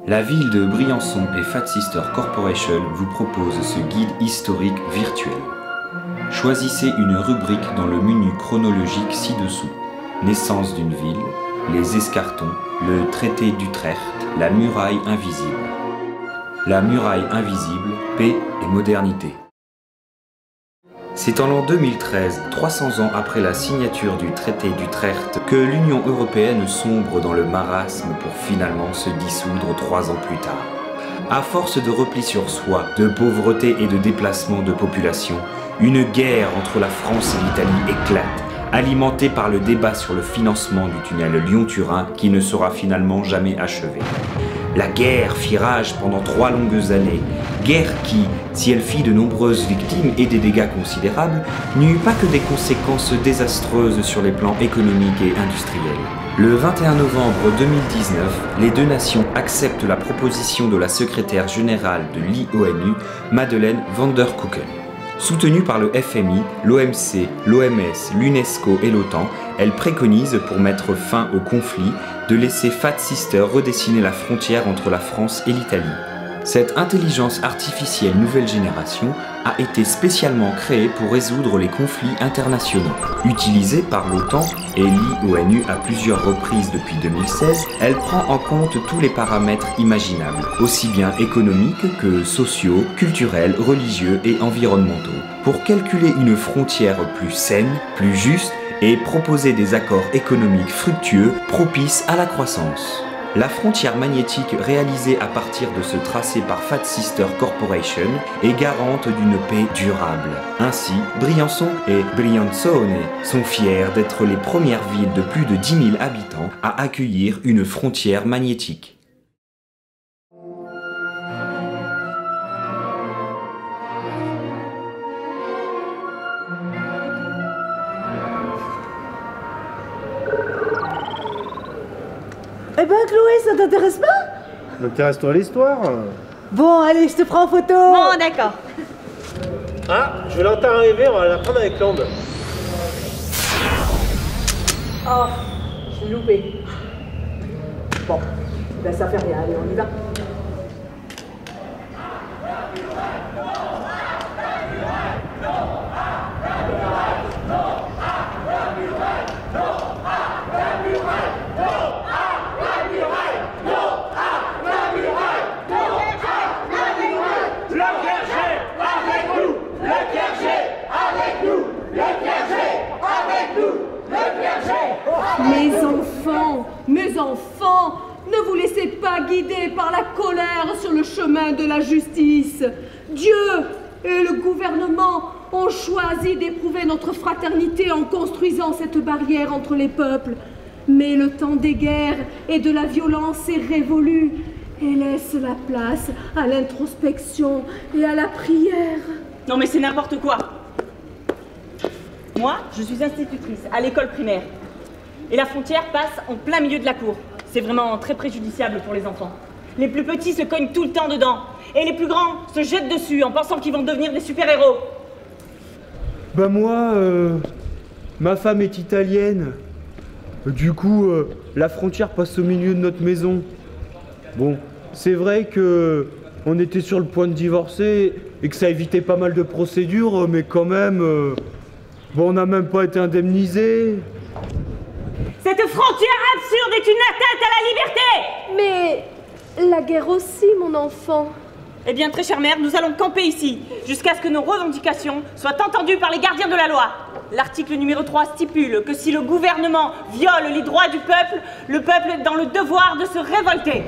La ville de Briançon et Fat Sister Corporation vous proposent ce guide historique virtuel. Choisissez une rubrique dans le menu chronologique ci-dessous. Naissance d'une ville, les escartons, le traité d'Utrecht, la muraille invisible. La muraille invisible, paix et modernité. C'est en l'an 2013, 300 ans après la signature du traité d'Utrecht, que l'Union européenne sombre dans le marasme pour finalement se dissoudre 3 ans plus tard. À force de repli sur soi, de pauvreté et de déplacement de population, une guerre entre la France et l'Italie éclate, alimentée par le débat sur le financement du tunnel Lyon-Turin qui ne sera finalement jamais achevé. La guerre fit rage pendant 3 longues années, guerre qui, si elle fit de nombreuses victimes et des dégâts considérables, n'eut pas que des conséquences désastreuses sur les plans économiques et industriels. Le 21 novembre 2019, les deux nations acceptent la proposition de la secrétaire générale de l'IONU, Madeleine van der Kucken. Soutenue par le FMI, l'OMC, l'OMS, l'UNESCO et l'OTAN, elle préconise, pour mettre fin au conflit, de laisser Fat Sister redessiner la frontière entre la France et l'Italie. Cette intelligence artificielle nouvelle génération a été spécialement créée pour résoudre les conflits internationaux. Utilisée par l'OTAN et l'IONU à plusieurs reprises depuis 2016, elle prend en compte tous les paramètres imaginables, aussi bien économiques que sociaux, culturels, religieux et environnementaux, pour calculer une frontière plus saine, plus juste et proposer des accords économiques fructueux propices à la croissance. La frontière magnétique réalisée à partir de ce tracé par Fat Sister Corporation est garante d'une paix durable. Ainsi, Briançon et Briançone sont fiers d'être les premières villes de plus de 10 000 habitants à accueillir une frontière magnétique. Eh ben Chloé, ça t'intéresse pas? Intéresse-toi à l'histoire. Bon, allez, je te prends en photo. Bon, d'accord. Ah, je l'entends arriver, on va la prendre avec l'onde. Oh, je l'ai loupé. Bon, ben ça fait rien, allez, on y va. Mes enfants, ne vous laissez pas guider par la colère sur le chemin de la justice. Dieu et le gouvernement ont choisi d'éprouver notre fraternité en construisant cette barrière entre les peuples. Mais le temps des guerres et de la violence est révolu et laisse la place à l'introspection et à la prière. Non mais c'est n'importe quoi. Moi, je suis institutrice à l'école primaire. Et la frontière passe en plein milieu de la cour. C'est vraiment très préjudiciable pour les enfants. Les plus petits se cognent tout le temps dedans. Et les plus grands se jettent dessus en pensant qu'ils vont devenir des super-héros. Bah moi, ma femme est italienne. Du coup, la frontière passe au milieu de notre maison. Bon, c'est vrai que on était sur le point de divorcer et que ça évitait pas mal de procédures, mais quand même, bon, on n'a même pas été indemnisés. Cette frontière absurde est une atteinte à la liberté! Mais la guerre aussi, mon enfant. Eh bien, très chère mère, nous allons camper ici, jusqu'à ce que nos revendications soient entendues par les gardiens de la loi. L'article numéro 3 stipule que si le gouvernement viole les droits du peuple, le peuple est dans le devoir de se révolter.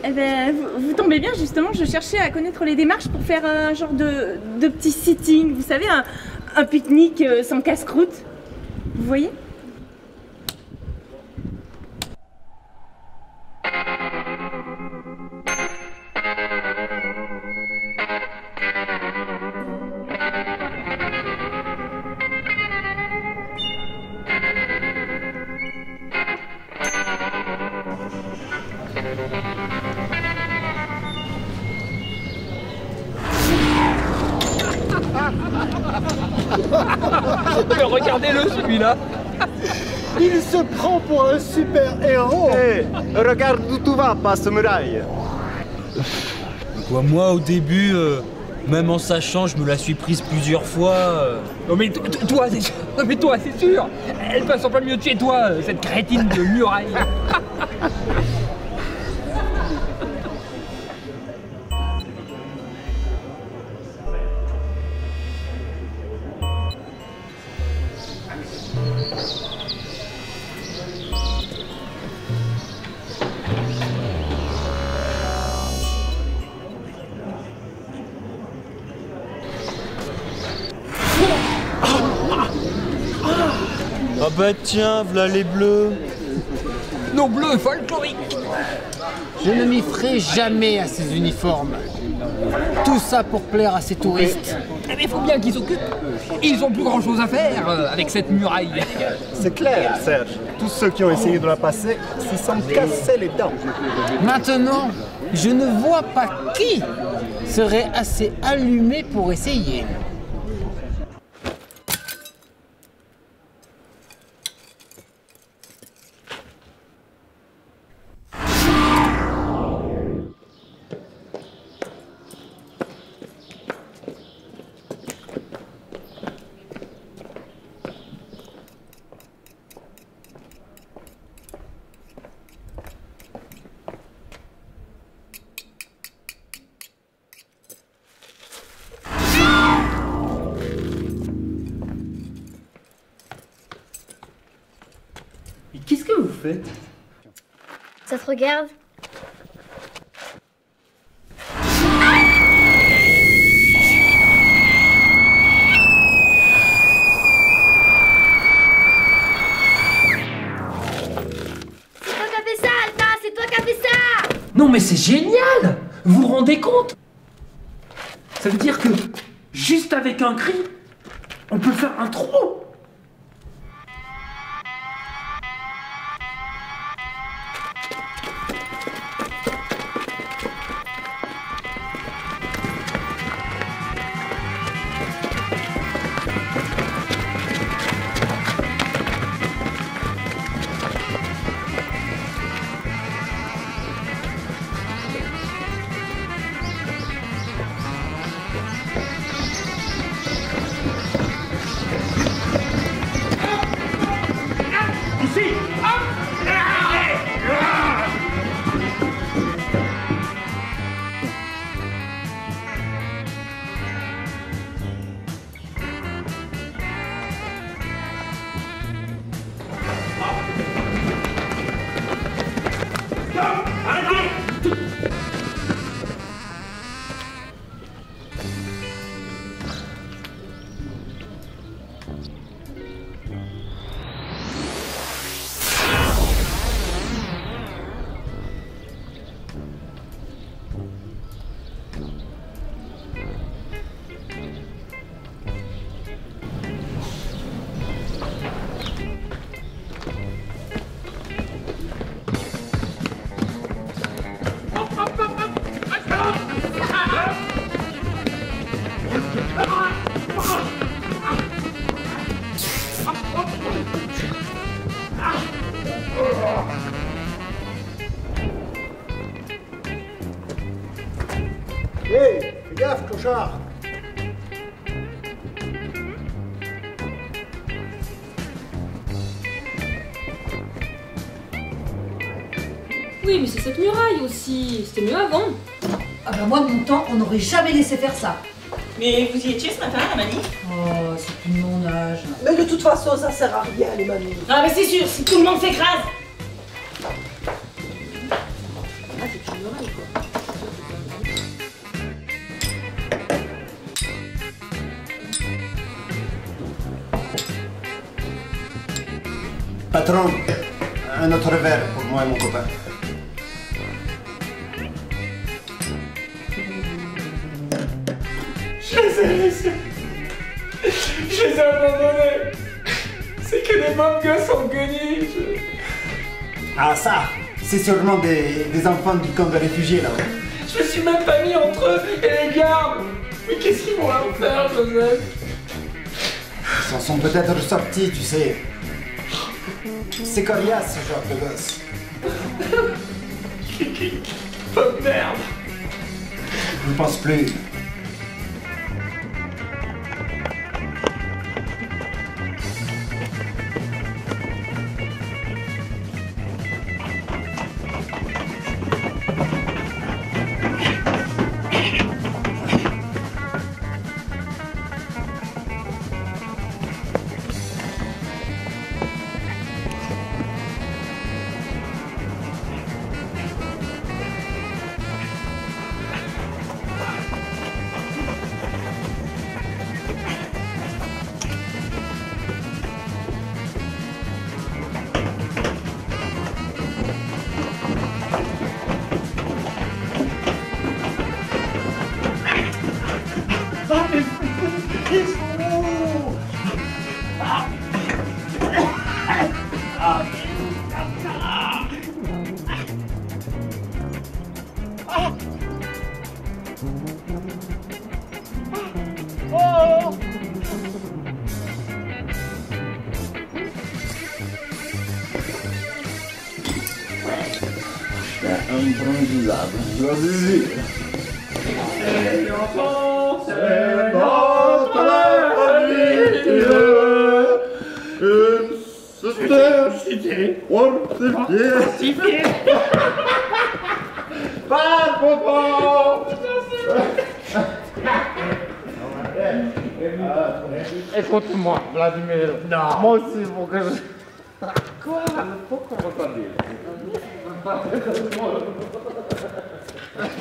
Eh ben, vous tombez bien, justement, je cherchais à connaître les démarches pour faire un genre de petit sitting, vous savez, un pique-nique sans casse-croûte. Vous voyez? regardez-le celui-là. Il se prend pour un super-héros. Hé, regarde d'où tu vas, pas samouraï. Quoi, moi, au début, même en sachant, je me la suis prise plusieurs fois. Non mais toi, c'est sûr. Elle passe en plein milieu de chez toi, cette crétine de muraille. Ah bah tiens, v'là les bleus. Nos bleus folkloriques. Je ne m'y ferai jamais à ces uniformes. Tout ça pour plaire à ces touristes. Eh mais faut bien qu'ils s'occupent. Ils ont plus grand chose à faire avec cette muraille. C'est clair, Serge. Tous ceux qui ont essayé de la passer se sont cassés les dents. Maintenant, je ne vois pas qui serait assez allumé pour essayer. Qu'est-ce que vous faites? Ça te regarde? C'est toi qui as fait ça, Alpha! C'est toi qui as fait ça! Non mais c'est génial! Vous vous rendez compte? Ça veut dire que juste avec un cri, on peut faire un trou. Hé, fais gaffe, clochard. Oui, mais c'est cette muraille aussi. C'était mieux avant. Ah bah moi de mon temps, on n'aurait jamais laissé faire ça. Mais vous y étiez ce matin, la manif? Oh, c'est plus de mon âge. Mais de toute façon, ça sert à rien, les mamies. Ah mais c'est sûr, si tout le monde s'écrase. Ah, c'est une muraille, quoi. Patron, un autre verre pour moi et mon copain. Je les ai abandonnés. C'est que des mômes gosses en guenilles. Ah ça, c'est sûrement des enfants du camp de réfugiés là-haut. Je me suis même pas mis entre eux et les gardes. Mais qu'est-ce qu'ils vont leur faire, Joseph? Ils s'en sont peut-être sortis, tu sais. C'est coriace, ce genre de gosse. Oh merde! Je ne pense plus. Improvisable. Vas-y. C'est l'enfant, C'est notre famille. Une cité fortifiée. Pas Popo. Écoute-moi, Vladimir. Non. Moi aussi, il faut que je... Quoi? Pourquoi on va pas dire?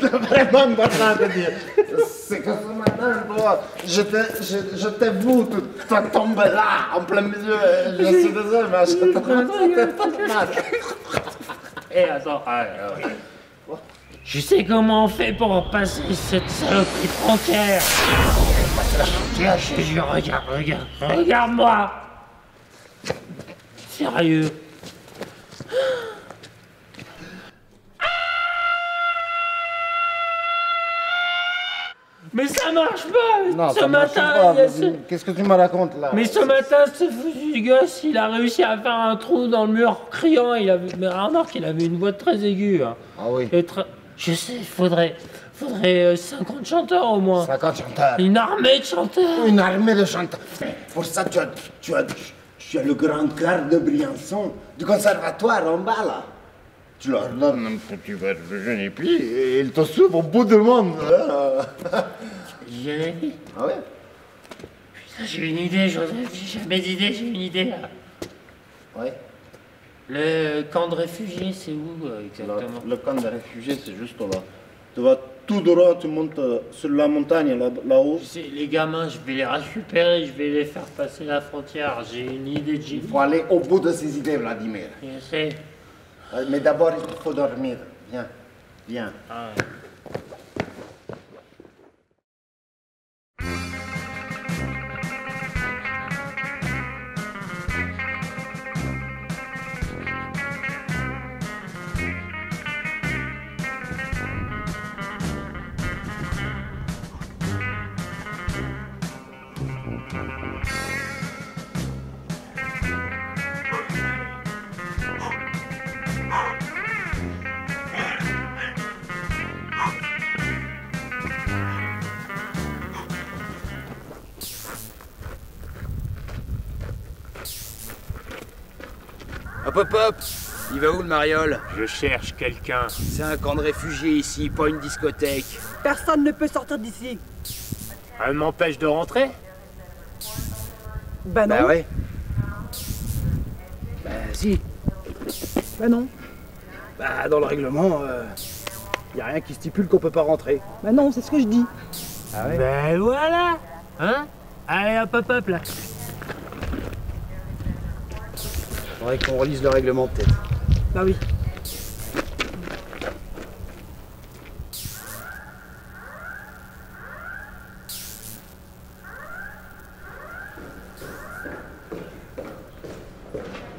Vraiment une bonne chose de dire. C'est que ce matin, toi, je t'ai vu, tu es tombé là, en plein milieu. Je suis désolé, mais je t'ai mal. Eh, attends, je sais comment on fait pour passer cette saloperie frontière. Je te jure, regarde-moi. Sérieux. Mais ça marche pas! Non, ce ça marche matin, pas. Qu'est-ce que tu me racontes là? Mais ce matin, ce foutu gosse, il a réussi à faire un trou dans le mur criant. Mais remarque qu'il avait une voix très aiguë. Hein. Ah oui. Je sais, il faudrait 50 chanteurs au moins. 50 chanteurs. Une armée de chanteurs. Une armée de chanteurs. Pour ça, tu as le grand cœur de Briançon, du conservatoire en bas là. Tu leur donnes un petit verre de jaune et puis ils te suivent au bout du monde. J'ai dit. Ah ouais? Putain, j'ai une idée, Joseph. J'ai jamais d'idée, j'ai une idée là. Ouais. Le camp de réfugiés, c'est où exactement? Le camp de réfugiés, c'est juste là. Tu vas tout droit, tu montes sur la montagne là-haut. Tu sais, les gamins, je vais les récupérer, je vais les faire passer la frontière. J'ai une idée de Il faut aller au bout de ces idées, Vladimir. Je sais. Mais d'abord, il faut dormir. Viens, viens. Ah. Hop hop hop! Il va où le mariole? Je cherche quelqu'un. C'est un camp de réfugiés ici, pas une discothèque. Personne ne peut sortir d'ici. Elle m'empêche de rentrer? Bah non. Bah ouais. Bah si. Bah non. Bah dans le règlement, y a rien qui stipule qu'on peut pas rentrer. Bah non, c'est ce que je dis. Ah ouais? Ben voilà! Hein? Allez hop hop hop là! Faudrait qu'on relise le règlement peut-être. Bah oui.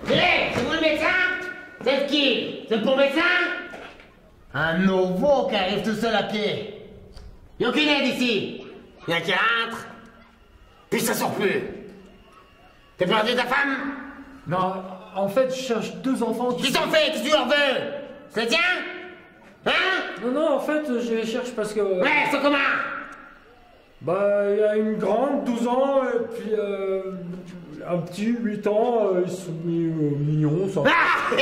Hé, c'est vous le médecin? C'est qui? C'est pour médecin? Un nouveau qui arrive tout seul à pied. Y'a aucune aide ici. Y'a qui rentre, puis ça sort plus. T'as perdu ta femme? Non, en fait, je cherche 2 enfants qui... Qu'est-ce qu'ils ont fait? Qu'est-ce que tu leur veux? C'est le tien? Hein? Non, en fait, je les cherche parce que... Ouais, c'est comment? Bah, il y a une grande, 12 ans, et puis un petit, 8 ans, ils sont mignons, ça. Ah!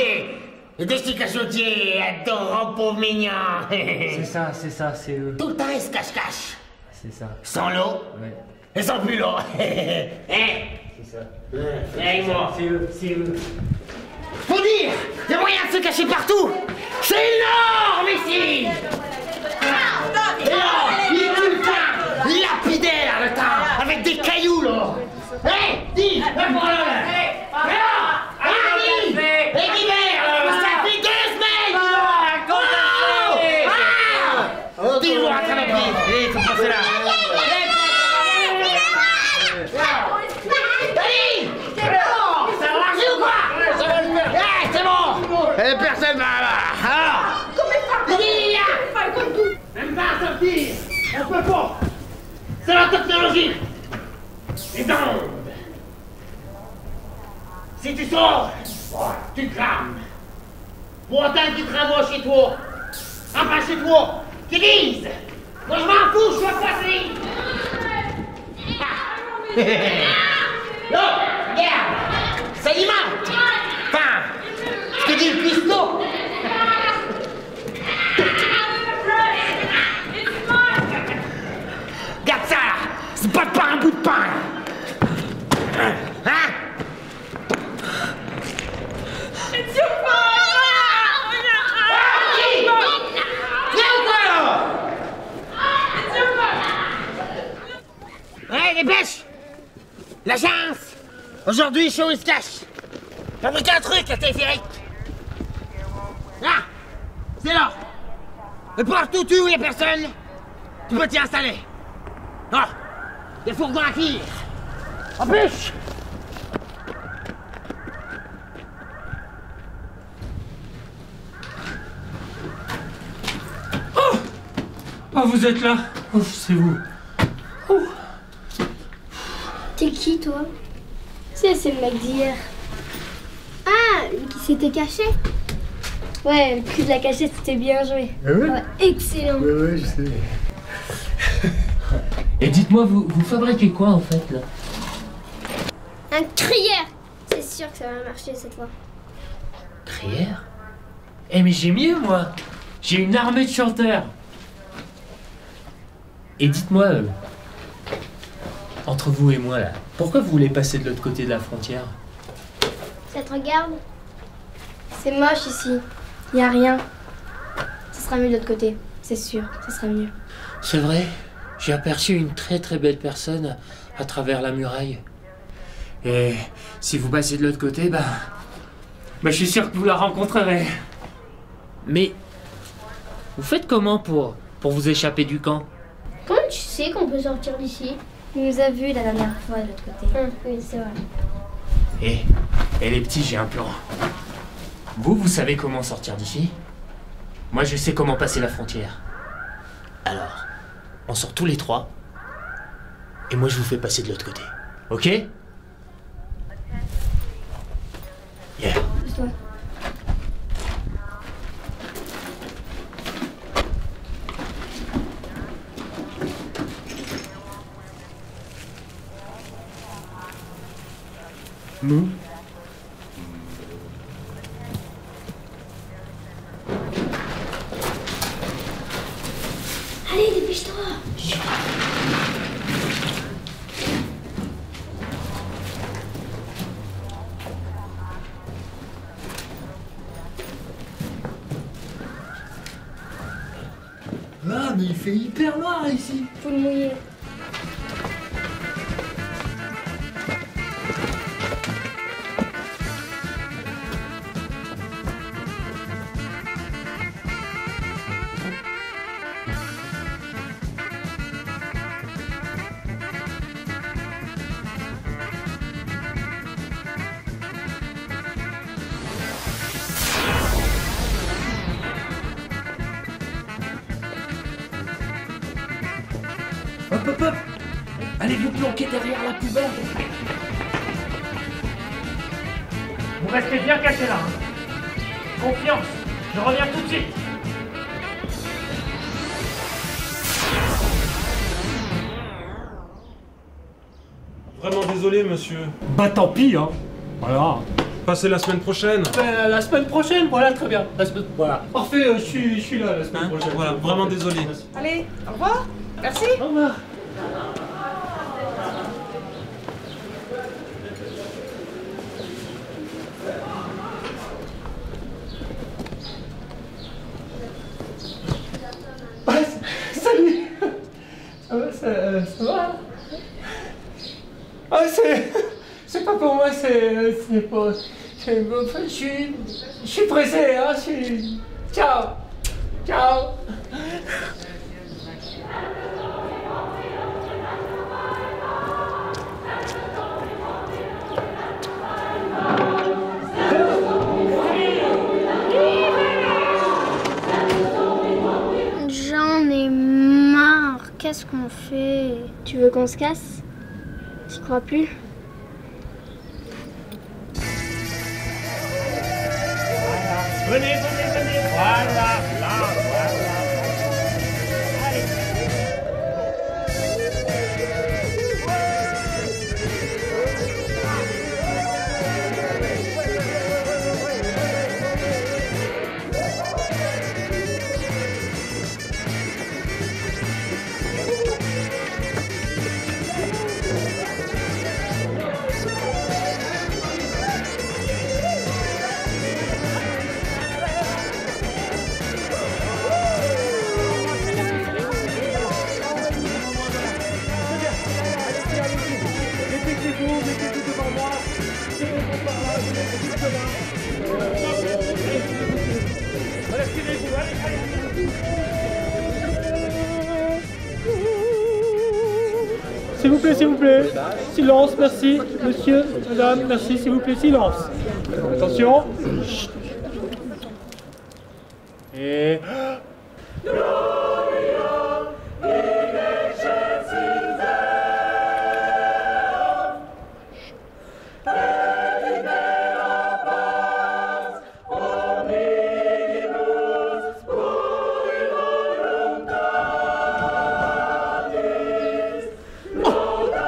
Les petits cachotiers, adorants pauvres mignons. C'est ça, c'est eux. Tout le temps, ils se cachent. C'est ça. Sans l'eau? Ouais. Et sans plus l'eau. C'est ça. Avec-moi. C'est eux. Faut dire, il y a moyen de se cacher partout. C'est énorme ici. Il est tout le temps lapidaire, le temps, avec des cailloux, là. Hé, dis, prends-le. Ça fait 2 semaines. Dis-moi à travers le pied. Allez, faut passer là. Allez, c'est bon. Ça va marcher ou quoi? Ça va le faire. C'est bon. Personne va là. Même pas sortir. On peut pas. C'est la technologie. Les ondes. Si tu sors, tu crames. Pour autant que tu travailles chez toi. Enfin chez toi. Qu'ils disent. Moi je m'en fous, je suis passé. Là, regarde. Ça alimente. Enfin, je te dis le cuistot. Regarde ça là. C'est pas de pain, un bout de pain. Hein? Ouais, dépêche! La chance! Aujourd'hui, show il se cache! Fabrique un truc à téléphérique! Là! C'est là! Et partout où il y a personne, tu peux t'y installer! Ah! Des fourgons à cuire! En plus! Oh, vous êtes là? Ouf, c'est vous. T'es qui, toi? C'est le mec d'hier. Ah, lui qui s'était caché? Ouais, le coup de la cachette, c'était bien joué. Ah ouais? Ouais, excellent. Ouais, je sais. Et dites-moi, vous fabriquez quoi en fait là? Un crieur. C'est sûr que ça va marcher cette fois. Crieur? Eh mais j'ai mieux moi. J'ai une armée de chanteurs. Et dites-moi, entre vous et moi là, pourquoi vous voulez passer de l'autre côté de la frontière? Ça te regarde? C'est moche ici. Y a rien. Ça sera mieux de l'autre côté. C'est sûr, ça sera mieux. C'est vrai, j'ai aperçu une très très belle personne à travers la muraille. Et si vous passez de l'autre côté, bah je suis sûr que vous la rencontrerez. Mais vous faites comment pour vous échapper du camp? Comment tu sais qu'on peut sortir d'ici? Il nous a vus la dernière fois de l'autre côté. Oui, c'est vrai. Et les petits, j'ai un plan. Vous savez comment sortir d'ici? Moi, je sais comment passer la frontière. Alors, on sort tous les 3. Et moi, je vous fais passer de l'autre côté. Ok? Yeah. Pousse-toi. Nous? Allez, dépêche-toi. Ah, mais il fait hyper noir ici. Faut le mouiller. Hop, hop, hop! Allez vous planquer derrière la poubelle! restez bien cachés là. Hein. Confiance, je reviens tout de suite. Vraiment désolé, monsieur. Bah tant pis, hein. Voilà. Passez la semaine prochaine. La semaine prochaine, voilà, très bien. Voilà. Parfait, je suis là la semaine prochaine. Voilà, vraiment désolé. Allez, au revoir. Merci. Au revoir. Salut. Ça va? Ah, c'est pas pour moi, c'est pas... Je suis pressé, hein, Ciao. Ciao. J'en ai marre. Qu'est-ce qu'on fait? Tu veux qu'on se casse? J'y crois plus. Venez, voilà, là, voilà. Allez. S'il vous plaît. Silence, merci. Monsieur, madame, merci, s'il vous plaît, silence. Attention. Chut. Et...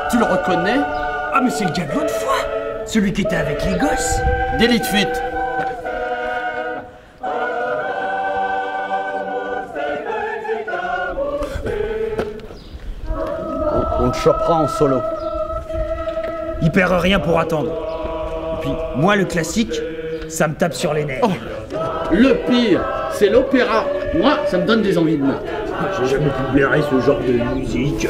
Tu le reconnais? Ah mais c'est le gars de l'autre fois! Celui qui était avec les gosses! Délit de fuite! On le chopera en solo. Il perd rien pour attendre. Et puis, moi le classique, ça me tape sur les nerfs. Oh, le pire, c'est l'opéra. Moi, ça me donne des envies de meurtre. J'ai jamais pu blairer ce genre de musique.